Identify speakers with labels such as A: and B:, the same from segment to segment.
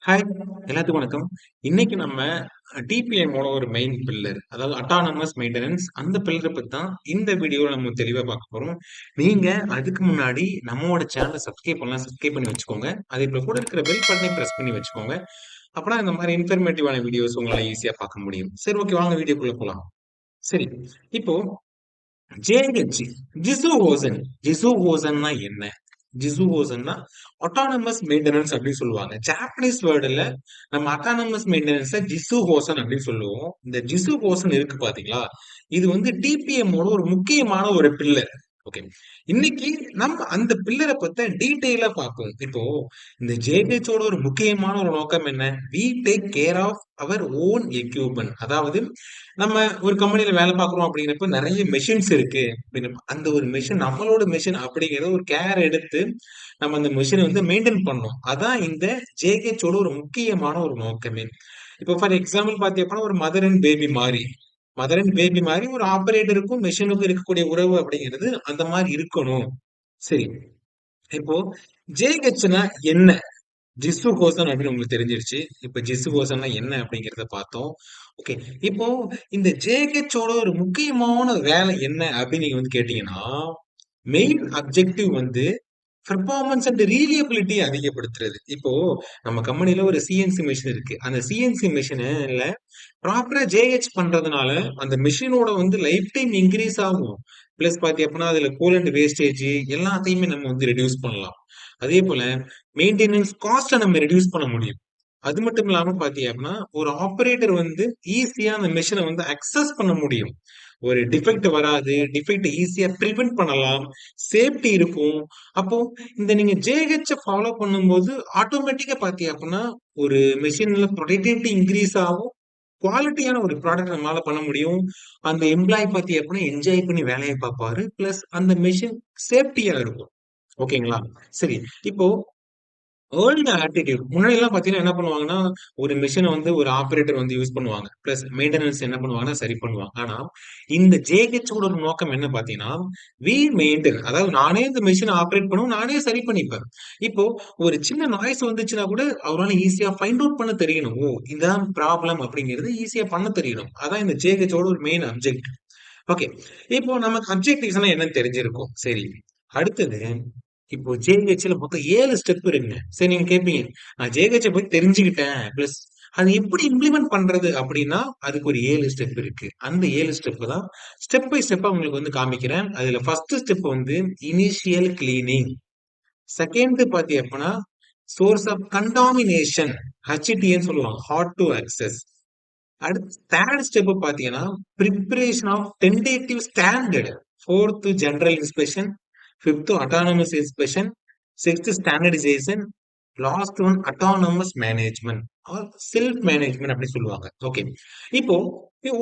A: Hi, எல்லாத்துக்கும் வணக்கம். இன்னைக்கு நம்ம டிபிஎம்மோட ஒரு மெயின் பில்லர், அதாவது அட்டானமஸ் மெயின்டெனன்ஸ், அந்த பில்லரை பத்தி தான் இந்த வீடியோல நம்ம தெளிவா பார்க்க போறோம். நீங்க அதுக்கு முன்னாடி நம்மளோட சேனலை சப்ஸ்கிரைப் பண்ணலாம், சப்ஸ்கிரைப் பண்ணி வச்சுக்கோங்க. அதே போல கூட இருக்கிற பெல் பட்டனை பிரஸ் பண்ணி வச்சுக்கோங்க. அப்பதான் இந்த மாதிரி இன்ஃபர்மேட்டிவான வீடியோஸ் உங்களால ஈஸியா பார்க்க முடியும். சரி, ஓகே, வாங்க வீடியோக்குள்ள போலாம். சரி, இப்போ ஜேஹெச் ஜிசு ஹோசன் ஜிசு ஹோசன்னா என்ன? ஜிசு ஹோசன்னா அட்டானமஸ் மெயின்டெனன்ஸ் அப்படின்னு சொல்லுவாங்க. ஜாப்பனீஸ் வேர்டுல நம்ம அட்டானமஸ் மெயின்டெனன்ஸ ஜிசு ஹோசன் அப்படின்னு சொல்லுவோம். இந்த ஜிசு ஹோசன் இருக்கு பாத்தீங்களா, இது வந்து டிபிஎம் ஓட ஒரு முக்கியமான ஒரு பில்லர். ஓகே, இன்னைக்கு நம்ம அந்த பில்லரை பத்த டீட்டெயிலா பார்ப்போம். இப்போ இந்த ஜேஹெச்சோட ஒரு முக்கியமான ஒரு நோக்கம் என்ன? We take care of our own equipment. அதாவது நம்ம ஒரு கம்பெனில வேலை பார்க்குறோம் அப்படிங்கிறப்ப நிறைய மெஷின்ஸ் இருக்கு அப்படின்னு, அந்த ஒரு மெஷின் நம்மளோட மெஷின் அப்படிங்கிறத ஒரு கேர் எடுத்து நம்ம அந்த மெஷினை வந்து மெயின்டைன் பண்ணணும். அதான் இந்த ஜேஹெச்சோட ஒரு முக்கியமான ஒரு நோக்கமே. இப்போ ஃபார் எக்ஸாம்பிள் பார்த்தீங்கன்னா ஒரு மதர் அண்ட் பேபி மாதிரி ஒரு ஆபரேட்டருக்கும் மெஷினுக்கும் இருக்கக்கூடிய உறவு அப்படிங்கிறது அந்த மாதிரி இருக்கணும். சரி, இப்போ ஜேஹெச்னா என்ன? ஜிசு கோசன் அப்படின்னு உங்களுக்கு தெரிஞ்சிருச்சு. இப்ப ஜிசு கோசன்னா என்ன அப்படிங்கறத பார்த்தோம். ஓகே, இப்போ இந்த ஜேஹெச்சோட ஒரு முக்கியமான வேலை என்ன அப்படின்னு நீங்க வந்து கேட்டீங்கன்னா, மெயின் அப்ஜெக்டிவ் வந்து பெர்ஃபார்மன்ஸ் அண்ட் ரீலியபிலிட்டி அதிகப்படுத்துறது. இப்போ நம்ம கம்பெனில ஒரு சிஎன்சி மிஷின் இருக்கு. அந்த சிஎன்சி மிஷின்ல ப்ராப்பரா ஜேஹெச் பண்றதுனால அந்த மிஷினோட வந்து லைஃப் டைம் இன்க்ரீஸ் ஆகும். பிளஸ் பாத்தி அப்படின்னா அதுல கூலண்ட் வேஸ்டேஜ் எல்லாத்தையுமே நம்ம வந்து ரெடியூஸ் பண்ணலாம். அதே போல மெயின்டெனன்ஸ் காஸ்ட்டை நம்ம ரெடியூஸ் பண்ண முடியும். அது மட்டும் இல்லாம பாத்தீங்க அப்படின்னா ஒரு ஆபரேட்டர் வந்து ஈஸியா அந்த மிஷினை வந்து அக்சஸ் பண்ண முடியும். ஒரு டிஃபெக்ட் வராது, டிஃபெக்ட் ஈஸியா ப்ரிவென்ட் பண்ணலாம், சேஃப்டி இருக்கும். அப்போ இந்த நீங்க ஜேஹெச் ஃபாலோ பண்ணும்போது ஆட்டோமேட்டிக்கா பாத்தீங்க அப்படின்னா ஒரு மெஷின்ல ப்ரொடக்டிவிட்டி இன்க்ரீஸ் ஆகும், குவாலிட்டியான ஒரு ப்ராடக்ட் நம்மளால பண்ண முடியும். அந்த எம்ப்ளாயி பாத்தி அப்படின்னா என்ஜாய் பண்ணி வேலையை பார்ப்பாரு. பிளஸ் அந்த மெஷின் சேஃப்டியா இருக்கும். ஓகேங்களா? சரி, இப்போ ஏர்ன்டு ஆட்டிட்யூட். முன்னாடிலாம் பார்த்தீங்கன்னா என்ன பண்ணுவாங்கன்னா, ஒரு மெஷின வந்து ஒரு ஆப்பரேட்டர் வந்து யூஸ் பண்ணுவாங்க. பிளஸ் மெயின்டனன்ஸ் என்ன பண்ணுவாங்கன்னா, சரி பண்ணுவாங்க. ஆனா, இந்த ஜேஹெச்சோட ஒரு நோக்கம் என்ன பார்த்தீங்கன்னா, வி மெயின்டெயின். அதாவது நானே இந்த மெஷின ஆப்பரேட் பண்ணுவேன். நானே சரி பண்ணிப்பேன். இப்போ ஒரு சின்ன நாய்ஸ் வந்துச்சுன்னா கூட அவரால ஈஸியா ஃபைண்ட் அவுட் பண்ண தெரியணும். ஓ! இதான் ப்ராப்ளம் அப்படிங்கிறது ஈஸியா பண்ண தெரியணும். அதான் இந்த ஜேஹெச்சோட ஒரு மெயின் அப்ஜெக்ட். ஓகே. இப்போ நமக்கு அப்ஜெக்டிவ்ஸ்னா என்னன்னு தெரிஞ்சிருக்கும். சரி. அடுத்தது, இப்போ ஜேஹெச்ல மொத்தம் 7 ஸ்டெப் இருக்குங்க. சரி, நீங்க கேட்பீங்க, நான் ஜேஹெச்ச பத்தி தெரிஞ்சுக்கிட்டேன். பிளஸ் அது எப்படி இம்ப்ளிமெண்ட் பண்றது அப்படின்னா, அதுக்கு ஒரு 7 ஸ்டெப் இருக்கு. அந்த 7 ஸ்டெப் தான் ஸ்டெப் பை ஸ்டெப்பா உங்களுக்கு வந்து காமிக்கிறேன். அதுல ஃபர்ஸ்ட் ஸ்டெப் வந்து இனிஷியல் கிளீனிங். செகண்ட் பாத்தீங்க அப்படின்னா சோர்ஸ் ஆஃப் கண்டாமினேஷன், ஹெச்டின்னு சொல்லுவாங்க, ஹார்ட் டு அக்சஸ். அடுத்து தேர்ட் ஸ்டெப் பாத்தீங்கன்னா preparation of tentative standard. Fourth general inspection. Fifth autonomous inspection. Sixth standardisation. Last one autonomous management or self management அப்படி சொல்லுவாங்க. Okay, இப்போ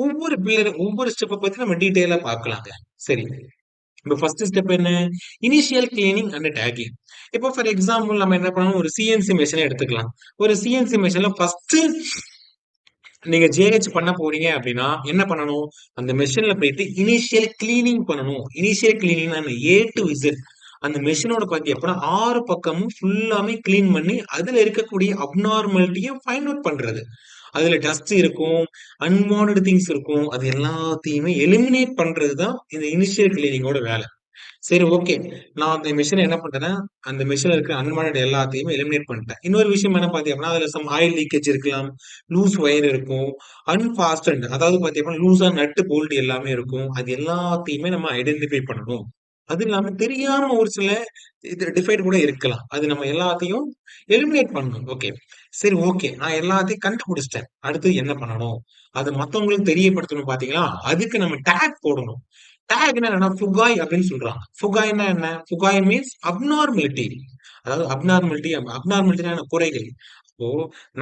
A: ஒவ்வொரு பில்லர் ஒவ்வொரு ஸ்டெப்பை பத்தி நம்ம டீட்டெயிலா பார்க்கலாங்க. சரி, இப்போ ஃபர்ஸ்ட் ஸ்டெப் என்ன? Initial cleaning and taking. இப்போ ஃபார் எக்ஸாம்பிள் நம்ம என்ன பண்ணணும், ஒரு சிஎன்சி மிஷினை எடுத்துக்கலாம். ஒரு சிஎன்சி மிஷின்ல ஃபர்ஸ்ட் நீங்க ஜேஹெச் பண்ண போறீங்க அப்படின்னா என்ன பண்ணணும்? அந்த மெஷின்ல போயிட்டு இனிஷியல் கிளீனிங் பண்ணணும். Initial cleaning A to Z அந்த மெஷினோட பாத்தி அப்படின்னா 6 பக்கமும் ஃபுல்லாமே கிளீன் பண்ணி அதுல இருக்கக்கூடிய அப்நார்மாலிட்டியை ஃபைண்ட் அவுட் பண்றது. அதுல டஸ்ட் இருக்கும், அன்வான்ட் திங்ஸ் இருக்கும், அது எல்லாத்தையுமே எலிமினேட் பண்றது தான் இந்த இனிஷியல் கிளீனிங்கோட வேலை. சரி, ஓகே. நான் அந்த மெஷினை என்ன பண்றேன்னா, அந்த மெஷின்ல இருக்கிற அன்வான்ட் எல்லாத்தையுமே எலிமினேட் பண்ணிட்டேன். இன்னொரு விஷயம் என்ன பார்த்தீங்கன்னா, அதுல சம் ஆயில் லீக்கேஜ் இருக்கலாம், லூஸ் ஒயர் இருக்கும், அன்பாஸ்டன்ட் அதாவது பார்த்தீங்கன்னா லூஸா நட்டு போல்ட் எல்லாமே இருக்கும். அது எல்லாத்தையுமே நம்ம ஐடென்டிஃபை பண்ணணும். அது இல்லாம தெரியாம ஒரு சில இது டிஃபைட் கூட இருக்கலாம். அது நம்ம எல்லாத்தையும் எலிமினேட் பண்ணணும். ஓகே. சரி, ஓகே. நான் எல்லாத்தையும் கண்டுபிடிச்சிட்டேன். அடுத்து என்ன பண்ணணும்? அது மத்தவங்களுக்கு தெரியப்படுத்தணும் பாத்தீங்களா? அதுக்கு நம்ம டேக் போடணும். டேக்னா என்னன்னா ஃபுகாய் அப்படின்னு சொல்றாங்க. ஃபுகாய்னா என்ன? ஃபுகாய் மீன்ஸ் அப்நார்மலிட்டி. அதாவது அப்நார்மலிட்டியான குறைகள். இப்போ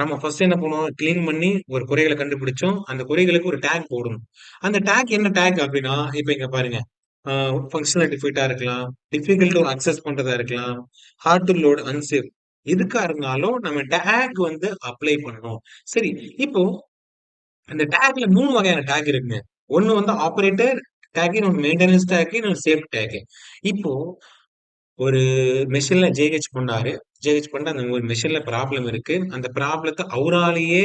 A: நம்ம ஃபர்ஸ்ட் என்ன பண்ணுவோம்? கிளீன் பண்ணி ஒரு குறைகளை கண்டுபிடிச்சோம். அந்த குறைகளுக்கு ஒரு டேக் போடணும். அந்த டேக் என்ன டேக் அப்படின்னா, இப்ப இங்க பாருங்க. ஃபங்க்ஷனல் டிஃபெக்ட்டா இருக்கலாம், டிஃபிகல்ட் டு அக்சஸ் பண்றதா இருக்கலாம், ஹார்ட் டு லோட், அன்சேஃப். எதுக்கா இருந்தாலும் நம்ம டேக் வந்து அப்ளை பண்ணணும். சரி, இப்போ அந்த டேக்ல 3 வகையான டேக் இருக்குங்க. ஒண்ணு வந்து ஆப்பரேட்டர் டேக், இன்னொன்னு மெயின்டெனன்ஸ் டேக், இன்னொன்னு சேஃப்டி டேக். இப்போ ஒரு மெஷின்ல ஜேஹெச் பண்ணாரு. ஜேஹெச் பண்ண அந்த ஒரு மெஷின்ல ப்ராப்ளம் இருக்கு. அந்த ப்ராப்ளத்த அவராலேயே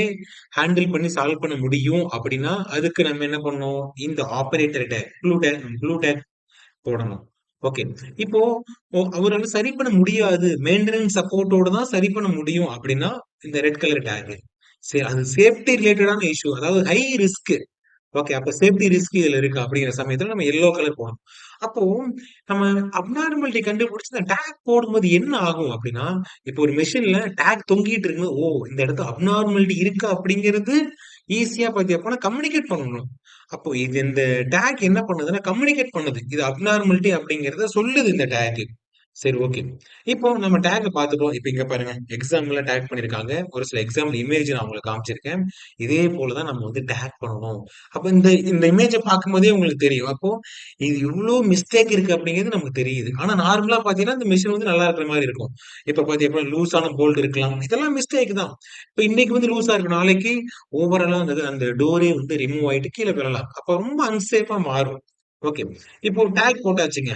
A: ஹேண்டில் பண்ணி சால்வ் பண்ண முடியும் அப்படின்னா, அதுக்கு நம்ம என்ன பண்ணணும்? இந்த ஆப்பரேட்டர் டேக், ப்ளூ டேக் போடணும். ஓகே. இப்போ அவரால சரி பண்ண முடியாது. மெயின்டனன்ஸ் சப்போர்ட்டோட தான் சரி பண்ண முடியும் அப்படின்னா, இந்த ரெட் கலர் டேக். சரி, அது சேஃப்டி ரிலேட்டடான இஷ்யூ. அதாவது ஹை ரிஸ்க். ஓகே. அப்ப சேஃப்டி ரிஸ்க் இதுல இருக்கு அப்படிங்கிற சமயத்துல நம்ம எல்லோ கலர் போடணும். அப்போ நம்ம அப்நார்மாலிட்டி கண்டுபிடிச்சு இந்த டேக் போடும்போது என்ன ஆகும் அப்படின்னா, இப்போ ஒரு மெஷின்ல டேக் தொங்கிட்டு இருக்கும்போது, இந்த இடத்துல அப்நார்மாலிட்டி இருக்கு அப்படிங்கிறது ஈஸியா பாத்தீங்க அப்படின்னா கம்யூனிகேட் பண்ணணும். அப்போ இது இந்த டேக் என்ன பண்ணுதுன்னா கம்யூனிகேட் பண்ணுது. இது அப்நார்மாலிட்டி அப்படிங்கிறத சொல்லுது இந்த டேக். சரி, ஓகே. இப்போ நம்ம டேக்க பார்த்துட்டோம். இப்ப இங்க பாருங்க. எக்ஸாம்பிள்ல டேக் பண்ணியிருக்காங்க. ஒரு சில எக்ஸாம்பிள் இமேஜ் நான் உங்களுக்கு காமிச்சிருக்கேன். இதே போல தான் நம்ம வந்து டேக் பண்ணணும். அப்ப இந்த இந்த இமேஜ பார்க்கும்போதே உங்களுக்கு தெரியும். அப்போ இது இவ்ளோ மிஸ்டேக் இருக்கு அப்படிங்கிறது நமக்கு தெரியுது. ஆனா நார்மலா பார்த்தீங்கன்னா, இந்த மெஷின் வந்து நல்லா இருக்கிற மாரி இருக்கும். இப்ப பார்த்தீங்கன்னா, லூஸான போல்ட் இருக்கலாம். இதெல்லாம் மிஸ்டேக் தான். இப்ப இன்னைக்கு வந்து லூஸா இருக்கு. நாளைக்கு ஓவராலா அந்த அந்த டோரே வந்து ரிமூவ் ஆயிட்டு கீழ விழலாம். அப்ப ரொம்ப அன்சேஃபா மாறும். ஓகே. இப்போ டேக் போட்டாச்சுங்க.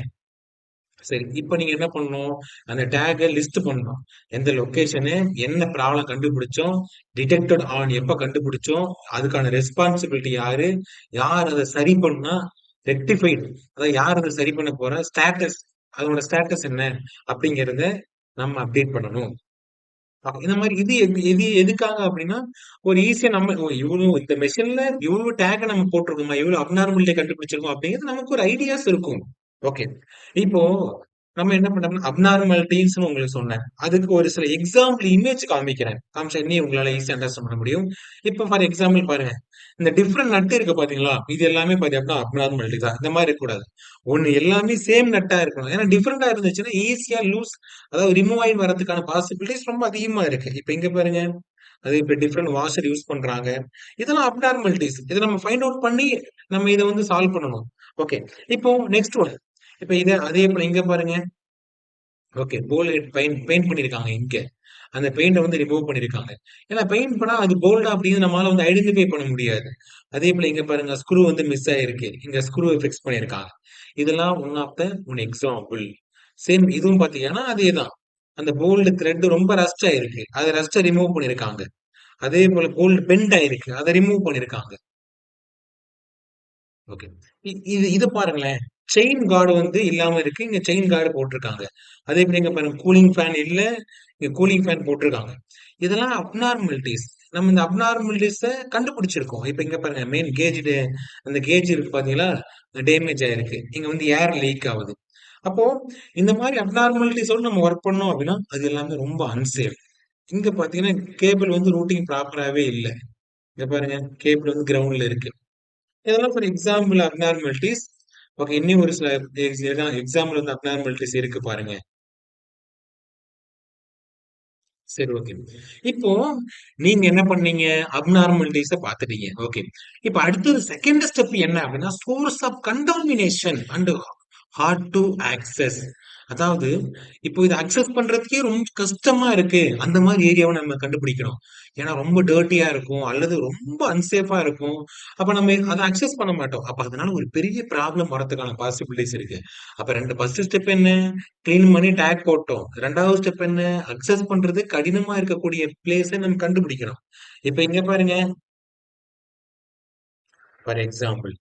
A: சரி. இப்ப நீங்க என்ன பண்ணணும்? அந்த டேக்க லிஸ்ட் பண்ணணும். எந்த லொகேஷனு, என்ன ப்ராப்ளம் கண்டுபிடிச்சோம், டிடெக்டட் ஆன் எப்ப கண்டுபிடிச்சோம், அதுக்கான ரெஸ்பான்சிபிலிட்டி யாரு, யார் அத சரி பண்ணா, ரெக்டிஃபைட் அதாவது யார் அத சரி பண்ண போறா, ஸ்டேட்டஸ் அதோட ஸ்டேட்டஸ் என்ன அப்படிங்கிறத நம்ம அப்டேட் பண்ணணும். இந்த மாரி இது இது எதுக்காக அப்படின்னா, ஒரு ஈஸியா நம்ம இவ்ளோ இந்த மெஷின்ல இவ்ளோ டேக்க நம்ம போட்டிருக்கோமா, இவ்ளோ அப்நார்மாலிட்டிய கண்டுபிடிச்சிருக்கோம் அப்படிங்கிறது நமக்கு ஒரு ஐடியாஸ் இருக்கும். ஓகே. இப்போ நம்ம என்ன பண்றோம்னா, அப்நார்மாலிட்டீஸ்ன்னு உங்களுக்கு சொன்னேன். அதுக்கு ஒரு சில எக்ஸாம்பிள் இமேஜ் காமிக்கிறேன். காமிச்சா இன்னும் உங்களால ஈஸியா அண்டர்ஸ்டாண்ட் பண்ண முடியும். இப்ப ஃபார் எக்ஸாம்பிள் பாருங்க. இந்த டிஃபரெண்ட் நட் இருக்கு பாத்தீங்களா? இது எல்லாமே பாத்தீங்கன்னா அப்நார்மாலிட்டி தான். இந்த மாரி இருக்கக்கூடாது. ஒண்ணு எல்லாமே சேம் நட்டா இருக்கணும். ஏன்னா டிஃபரெண்டா இருந்துச்சுன்னா ஈஸியா அதாவது ரிமூவ் ஆயி வரதுக்கான பாசிபிலிட்டிஸ் ரொம்ப அதிகமா இருக்கு. இப்ப இங்க பாருங்க. அது இப்ப டிஃபரெண்ட் வாஷர் யூஸ் பண்றாங்க. இதெல்லாம் அப்நார்மாலிட்டீஸ். இத நம்ம ஃபைண்ட் அவுட் பண்ணி நம்ம இத வந்து சால்வ் பண்ணணும். ஓகே. இப்போ நெக்ஸ்ட் ஒன். இப்ப அதே போல இங்க பாருங்க. ஓகே. போல்ட் ஹெட் பெயிண்ட் பண்ணியிருக்காங்க இங்க. அந்த பெயிண்ட்ட வந்து ரிமூவ் பண்ணியிருக்காங்க. ஏன்னா பெயிண்ட் பண்ணா அது போல்டா அப்படின்னு நம்மளால வந்து ஐடென்டிஃபை பண்ண முடியாது. அதே போல இங்க பாருங்க ஸ்க்ரூ வந்து மிஸ் ஆயிருக்கு. இங்க ஸ்க்ரூவ ஃபிக்ஸ் பண்ணியிருக்காங்க. இதெல்லாம் ஒன் எக்ஸாம்பிள். சேம் இதுவும் பாத்தீங்கன்னா அதேதான். அந்த போல்ட் த்ரெட் ரொம்ப ரஸ்ட் ஆயிருக்கு. அத ரஸ்ட்ட ரிமூவ் பண்ணியிருக்காங்க. அதே போல போல்ட் பெண்ட் ஆயிருக்கு. அத ரிமூவ் பண்ணியிருக்காங்க. ஓகே. இது பாருங்களேன். செயின் கார்டு வந்து இல்லாம இருக்கு. இங்க செயின் கார்டு போட்டிருக்காங்க. அதே போல இங்க பாருங்க கூலிங் ஃபேன் இல்ல. இங்க கூலிங் ஃபேன் போட்டிருக்காங்க. இதெல்லாம் அப்நார்மாலிட்டீஸ். நம்ம இந்த அப்நார்மாலிட்டீஸ கண்டுபிடிச்சிருக்கோம். இப்ப இங்க பாருங்க மெயின் அந்த கேஜ் இருக்கு பாத்தீங்களா? டேமேஜ் ஆயிருக்கு. இங்க வந்து ஏர் லீக் ஆகுது. அப்போ இந்த மாரி அப்நார்மாலிட்டீஸோட நம்ம ஒர்க் பண்ணோம் அப்படின்னா, அது எல்லாமே ரொம்ப அன்சேஃப். இங்க பாத்தீங்கன்னா கேபிள் வந்து ரூட்டிங் ப்ராப்பராவே இல்ல. இங்க பாருங்க கேபிள் வந்து கிரவுண்ட்ல இருக்கு. இதெல்லாம் ஃபார் எக்ஸாம்பிள் அப்நார்மாலிட்டீஸ். ஓகே. இன்னும் ஒரு சில எக்ஸாம்பிள் வந்து அப்நார்மாலிட்டீஸ் இருக்கு பாருங்க. சரி, ஓகே. இப்போ நீங்க என்ன பண்ணீங்க? அப்நார்மாலிட்டீஸ பாத்துட்டீங்க. ஓகே. இப்ப அடுத்தது செகண்ட் ஸ்டெப் என்ன அப்படின்னா, source of contamination and hard to access. அதாவது இப்போ இத அக்சஸ் பண்றதுக்கே ரொம்ப கஷ்டமா இருக்கு. அந்த மாரி ஏரியாவ நம்ம கண்டுபிடிக்கணும். ஏன்னா ரொம்ப டர்ட்டியா இருக்கும். அல்லது ரொம்ப அன்சேஃபா இருக்கும். அப்ப நம்ம அத அக்சஸ் பண்ண மாட்டோம். அப்ப அதனால ஒரு பெரிய ப்ராப்ளம் வரதுக்கான பாசிபிலிட்டீஸ் இருக்கு. அப்ப ஃபர்ஸ்ட் ஸ்டெப் என்ன? கிளீன் பண்ணி டேக் போட்டோம். 2வது ஸ்டெப் என்ன? அக்சஸ் பண்றது கடினமா இருக்கக்கூடிய பிளேஸ நம்ம கண்டுபிடிக்கணும். இப்ப இங்க பாருங்க. ஃபார் எக்ஸாம்பிள்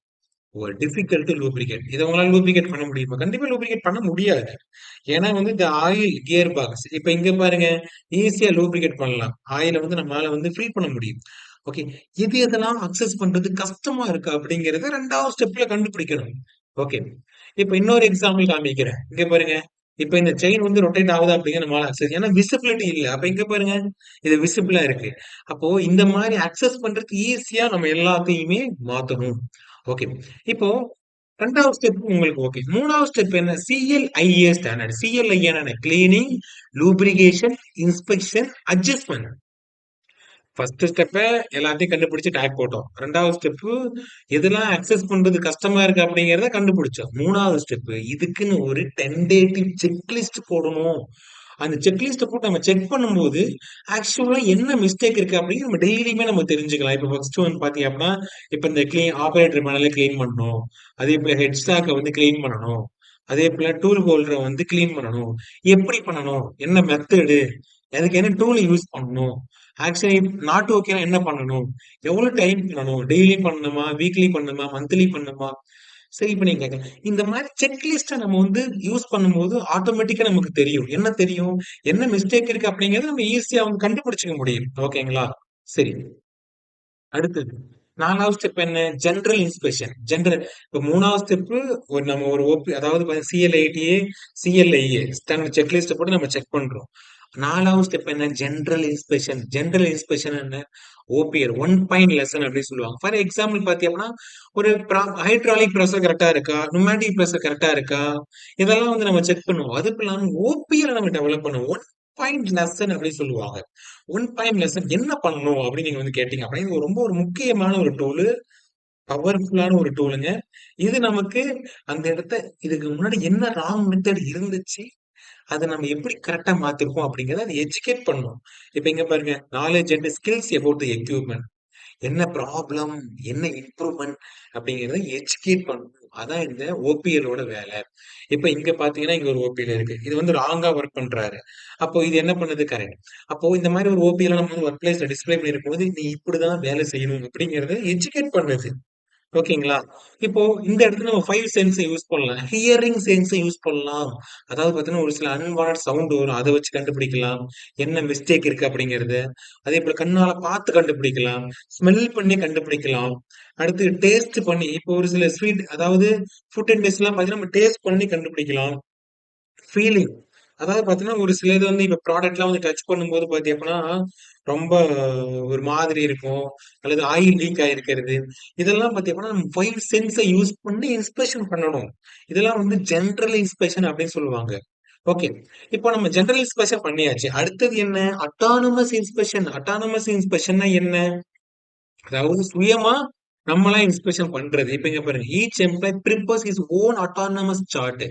A: ஒரு டிஃபிகல்ட் டு லூப்ரிகேட். இத உங்களால லூப்ரிகேட் பண்ண முடியுமா? கண்டிப்பா லூப்ரிகேட் பண்ண முடியாது. ஏன்னா வந்து இந்த ஆயில் கியர் பாக்ஸ். இப்ப இங்க பாருங்க. ஈஸியா லூப்ரிகேட் பண்ணலாம். ஆயில வந்து நம்மளால வந்து ஃபில் பண்ண முடியும். ஓகே. எது எதெல்லாம் அக்சஸ் பண்றது கஷ்டமா இருக்கு அப்படிங்கிறத 2வது ஸ்டெப்ல கண்டுபிடிக்கணும். ஓகே. இப்ப இன்னொரு எக்ஸாம்பிள் காமிக்கிறேன். இங்க பாருங்க. இப்ப இந்த செயின் வந்து ரொட்டேட் ஆகுதா அப்படிங்கிற நம்மளால அக்சஸ் ஏன்னா விசிபிலிட்டி இல்ல. அப்ப இங்க பாருங்க. இது விசிபிளா இருக்கு. அப்போ இந்த மாதிரி அக்சஸ் பண்றதுக்கு ஈஸியா நம்ம எல்லாத்தையுமே மாத்தணும். ஓகே. இப்போ 2வது ஸ்டெப் உங்களுக்கு ஓகே. 3வது ஸ்டெப் என்ன? CLIA standard. CLIA என்ன? Cleaning, lubrication, inspection, adjustment. First ஸ்டெப்ப எல்லாத்தையும் கண்டுபிடிச்சு டேக் போட்டோம். 2வது ஸ்டெப்பு எதெல்லாம் அக்சஸ் பண்றது கஷ்டமா இருக்கு அப்படிங்கிறத கண்டுபிடிச்சோம். 3வது ஸ்டெப்பு இதுக்குன்னு ஒரு டென்டேட்டிவ் செக்லிஸ்ட் போடணும். அந்த செக்லிஸ்ட்ட போட்டு நம்ம செக் பண்ணும்போது, ஆக்சுவலா என்ன மிஸ்டேக் இருக்கு அப்படின்னு நம்ம டெய்லியுமே நம்ம தெரிஞ்சுக்கலாம். இப்ப ஃபர்ஸ்ட் ஒன் பார்த்தீங்க அப்படின்னா, இப்ப இந்த ஆப்பரேட்டர் பேனல கிளீன் பண்ணணும். அதே போல ஹெட் ஸ்டாக்க வந்து கிளீன் பண்ணணும். அதே போல டூல் ஹோல்டரை வந்து கிளீன் பண்ணணும். எப்படி பண்ணணும்? என்ன மெத்தடு? அதுக்கு என்ன டூல் யூஸ் பண்ணணும்? ஆக்சுவலி நாட் ஓகேனா என்ன பண்ணணும்? எவ்வளவு டைம் பண்ணணும்? டெய்லி பண்ணணுமா? வீக்லி பண்ணணுமா? மந்த்லி பண்ணணுமா? சரி, இப்ப நீங்க கேட்கலாம். இந்த மாதிரி செக்லிஸ்ட நம்ம வந்து யூஸ் பண்ணும்போது ஆட்டோமேட்டிக்கா நமக்கு தெரியும். என்ன தெரியும்? என்ன மிஸ்டேக் இருக்கு அப்படிங்கிறத நம்ம ஈஸியா வந்து கண்டுபிடிச்சுக்க முடியும். ஓகேங்களா? சரி. அடுத்தது 4வது ஸ்டெப் என்ன? General inspection. இப்ப 3வது ஸ்டெப்பு நம்ம ஒரு அதாவது CL8A, CLIA ஸ்டாண்டர்ட் செக்லிஸ்ட் போட்டு நம்ம செக் பண்றோம். 4வது ஸ்டெப் என்ன? General inspection. ஜெனரல் இன்ஸ்பெக்ஷன் என்ன? OPR ஒன் பாயிண்ட் லெசன் அப்படின்னு சொல்லுவாங்க. ஃபார் எக்ஸாம்பிள் பாத்தீங்கன்னா, ஒரு ஹைட்ராலிக் பிரஷர் கரெக்டா இருக்கா? நுமேட்டிக் பிரஷர் கரெக்டா இருக்கா? இதெல்லாம் வந்து நம்ம செக் பண்ணுவோம். அதுக்கு இல்லாம OPR நம்ம டெவலப் பண்ணுவோம். ஒன் பாயிண்ட் லெசன் அப்படின்னு சொல்லுவாங்க. ஒன் பாயிண்ட் லெசன் என்ன பண்ணணும் அப்படின்னு நீங்க வந்து கேட்டீங்க அப்படின்னா, இது ரொம்ப ஒரு முக்கியமான ஒரு டூலு. பவர்ஃபுல்லான ஒரு டூலுங்க. இது நமக்கு அந்த இடத்த இதுக்கு முன்னாடி என்ன ராங் மெத்தட் இருந்துச்சு, அத நம்ம எப்படி கரெக்ட்டா மாத்திருக்கோம் அப்படிங்கிறத அத எஜுகேட் பண்ணும். இப்ப இங்க பாருங்க, knowledge and skills about the equipment. என்ன ப்ராப்ளம்? என்ன இம்ப்ரூவ்மென்ட்? அப்படிங்கிறத எஜுகேட் பண்ணணும். அதான் இந்த OPL ஓட வேலை. இப்ப இங்க பாத்தீங்கன்னா, இங்க ஒரு OPL இருக்கு. இது வந்து ராங்கா ஒர்க் பண்றாரு. அப்போ இது என்ன பண்ணுது? கரெக்ட். அப்போ இந்த மாரி ஒரு OPL நம்ம வந்து ஒர்க் பிளேஸ்ல டிஸ்ப்ளே பண்ணியிருக்கும்போது, நீ இப்படிதான் வேலை செய்யணும் அப்படிங்கிறத எஜுகேட் பண்ணுது. ஓகேங்களா? இப்போ இந்த இடத்துல நம்ம 5 சென்ஸ யூஸ் பண்ணலாம். ஹியரிங் சென்ஸ யூஸ் பண்ணலாம். அதாவது பார்த்தீங்கன்னா, ஒரு சில அன்வான்ட் சவுண்ட் வரும். அத வச்சு கண்டுபிடிக்கலாம். என்ன மிஸ்டேக் இருக்கு அப்படிங்கிறத. அதேபோல கண்ணால பார்த்து கண்டுபிடிக்கலாம். ஸ்மெல் பண்ணி கண்டுபிடிக்கலாம். அடுத்து டேஸ்ட் பண்ணி இப்போ ஒரு சில ஸ்வீட் அதாவது ஃபுட் அண்ட் டேஸ்ட்லாம் பார்த்தீங்கன்னா, நம்ம டேஸ்ட் பண்ணி கண்டுபிடிக்கலாம். ஃபீலிங். அதாவது பார்த்தீங்கன்னா, ஒரு சிலது வந்து இப்ப ப்ராடக்ட்லாம் வந்து டச் பண்ணும்போது பார்த்தீங்கன்னா, ரொம்ப ஒரு மாதிரி இருக்கும். அல்லது ஆயில் லீக் ஆயிருக்கிறது. இதெல்லாம் பார்த்தீங்கன்னா, நம்ம 5 சென்ஸ யூஸ் பண்ணி இன்ஸ்பெக்ஷன் பண்ணணும். இதெல்லாம் வந்து ஜெனரல் இன்ஸ்பெக்ஷன் அப்படின்னு சொல்லுவாங்க. ஓகே. இப்போ நம்ம ஜெனரல் இன்ஸ்பெக்ஷன் பண்ணியாச்சு. அடுத்தது என்ன? Autonomous inspection. அட்டானமஸ் இன்ஸ்பெக்ஷன்னா என்ன? அதாவது சுயமா நம்மளா இன்ஸ்பெக்ஷன் பண்றது. இப்ப இங்க பாருங்க. Each employee prepares his own autonomous chart.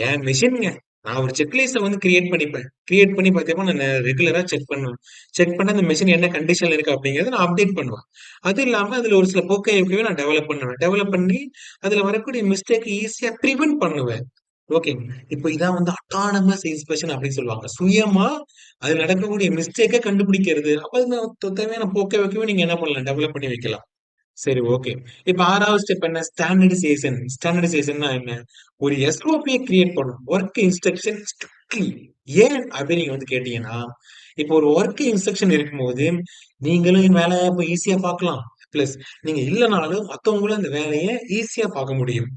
A: என் மெஷின்ங்க. நான் ஒரு செக்லிஸ்ட்ட வந்து கிரியேட் பண்ணிப்பேன். கிரியேட் பண்ணி பார்த்தீங்கன்னா, நான் ரெகுலரா செக் பண்ணுவேன். செக் பண்ணி அந்த மெஷின் என்ன கண்டிஷன்ல இருக்கு அப்படிங்கிறத நான் அப்டேட் பண்ணுவேன். அது இல்லாம அதுல ஒரு சில போக்கைய நான் டெவலப் பண்ணுவேன். டெவலப் பண்ணி அதுல வரக்கூடிய மிஸ்டேக் ஈஸியா பிரிவென்ட் பண்ணுவேன். ஓகேங்க. இப்ப இதான் வந்து அட்டானமஸ் இன்ஸ்பெக்ஷன் அப்படின்னு சொல்லுவாங்க. சுயமா அது நடக்கக்கூடிய மிஸ்டேக்க கண்டுபிடிக்கிறது. அப்ப அது தேவையான போக்க வைக்கவே நீங்க என்ன பண்ணலாம்? டெவலப் பண்ணி வைக்கலாம். சரி, ஓகே. இப்ப 6வது ஸ்டெப் என்ன? ஸ்டாண்டர்டைசேஷன். ஸ்டாண்டர்டைசேஷன்னா என்ன? ஒரு SOP கிரியேட் பண்ணணும். Work instruction strictly. ஏன் அப்படின்னு நீங்க வந்து கேட்டீங்கன்னா, இப்போ ஒரு வொர்க் இன்ஸ்ட்ரக்ஷன் இருக்கும்போது, நீங்களும் வேலைய இப்ப ஈஸியா பார்க்கலாம். பிளஸ் நீங்க இல்லனாலும் மத்தவங்களும் அந்த வேலைய ஈஸியா பார்க்க முடியும்.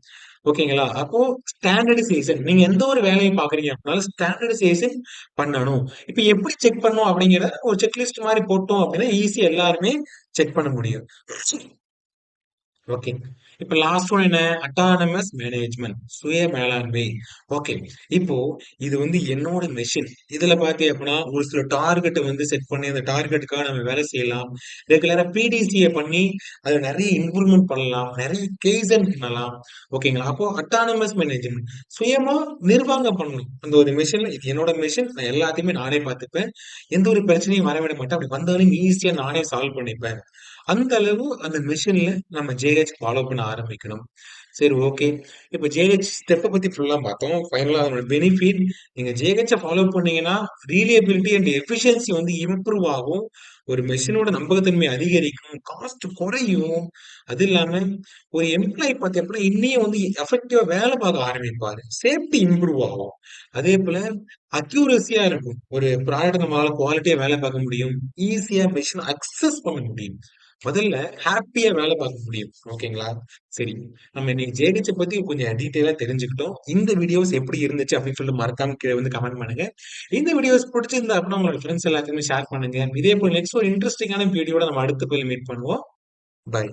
A: ஓகேங்களா? அப்போ ஸ்டாண்டர்டைசேஷன். நீங்க எந்த ஒரு வேலைய பார்க்குறீங்க அப்படின்னாலும் ஸ்டாண்டர்டைசேஷன் பண்ணணும். இப்ப எப்படி செக் பண்ணணும் அப்படிங்கிறத ஒரு செக்லிஸ்ட் மாரி போட்டோம் அப்படின்னா, ஈஸியா எல்லாருமே செக் பண்ண முடியும். ஓகே. இப்ப லாஸ்ட் ஒன் என்ன? Autonomous management. சுய மேலாண்மை. ஓகே. இப்போ இது வந்து என்னோட மெஷின். இதுல பார்த்தீங்க அப்படின்னா, ஒரு சில டார்கெட்ட வந்து செட் பண்ணி, அந்த டார்கெட்டுக்காக நம்ம வேலை செய்யலாம். ரெகுலரா PDCA பண்ணி, அதுல நெறைய இம்ப்ரூவ்மென்ட் பண்ணலாம். நெறைய கெய்சன் பண்ணலாம். ஓகேங்களா? அப்போ அட்டானமஸ் மேனேஜ்மென்ட். சுயமா நிர்வாகம் பண்ணணும். அந்த ஒரு மெஷின்ல இது என்னோட மெஷின். நான் எல்லாத்தையுமே நானே பார்த்துப்பேன். எந்த ஒரு பிரச்சனையும் வர விட மாட்டேன். அப்படி வந்தாலும் ஈஸியா நானே சால்வ் பண்ணிப்பேன். அந்த அளவு அந்த மெஷின்ல நம்ம JH ஃபாலோ பண்ண ஆரம்பிக்கணும். சரி, ஓகே. இப்ப JH ஸ்டெப்ப பத்தி ஃபுல்லா பார்த்தோம். ஃபைனலா அதோட பெனிஃபிட் நீங்க JH ஃபாலோ பண்ணீங்கன்னா, ரிலையபிலிட்டி அண்ட் எஃபிஷியன்சி வந்து இம்ப்ரூவ் ஆகும். ஒரு மெஷினோட நம்பகத்தன்மை அதிகரிக்கும். காஸ்ட் குறையும். அது இல்லாம ஒரு எம்ப்ளாயி பார்த்தீங்க அப்படின்னா, இன்னியும் வந்து எஃபெக்டிவா வேலை பார்க்க ஆரம்பிப்பாரு. சேஃப்டி இம்ப்ரூவ் ஆகும். அதே போல அக்யூரசியா இருக்கும். ஒரு ப்ராடக்ட் நம்மளால குவாலிட்டியா வேலை பார்க்க முடியும். ஈஸியா மெஷின் அக்சஸ் பண்ண முடியும். முதல்ல ஹாப்பியா வேலை பார்க்க முடியும். ஓகேங்களா? சரி. நம்ம இன்னைக்கு JDH பத்தி கொஞ்சம் டீட்டெயிலா தெரிஞ்சுக்கிட்டோம். இந்த வீடியோஸ் எப்படி இருந்துச்சு அப்படின்னு சொல்லிட்டு மறக்காம கீழ வந்து கமெண்ட் பண்ணுங்க. இந்த வீடியோஸ் பிடிச்சிருந்தா அப்படின்னா உங்களோட ஃப்ரெண்ட்ஸ் எல்லாத்துக்குமே ஷேர் பண்ணுங்க. இதே போல நெக்ஸ்ட் ஒரு இன்ட்ரஸ்டிங்கான வீடியோட நம்ம அடுத்த போய் மீட் பண்ணுவோம். பை.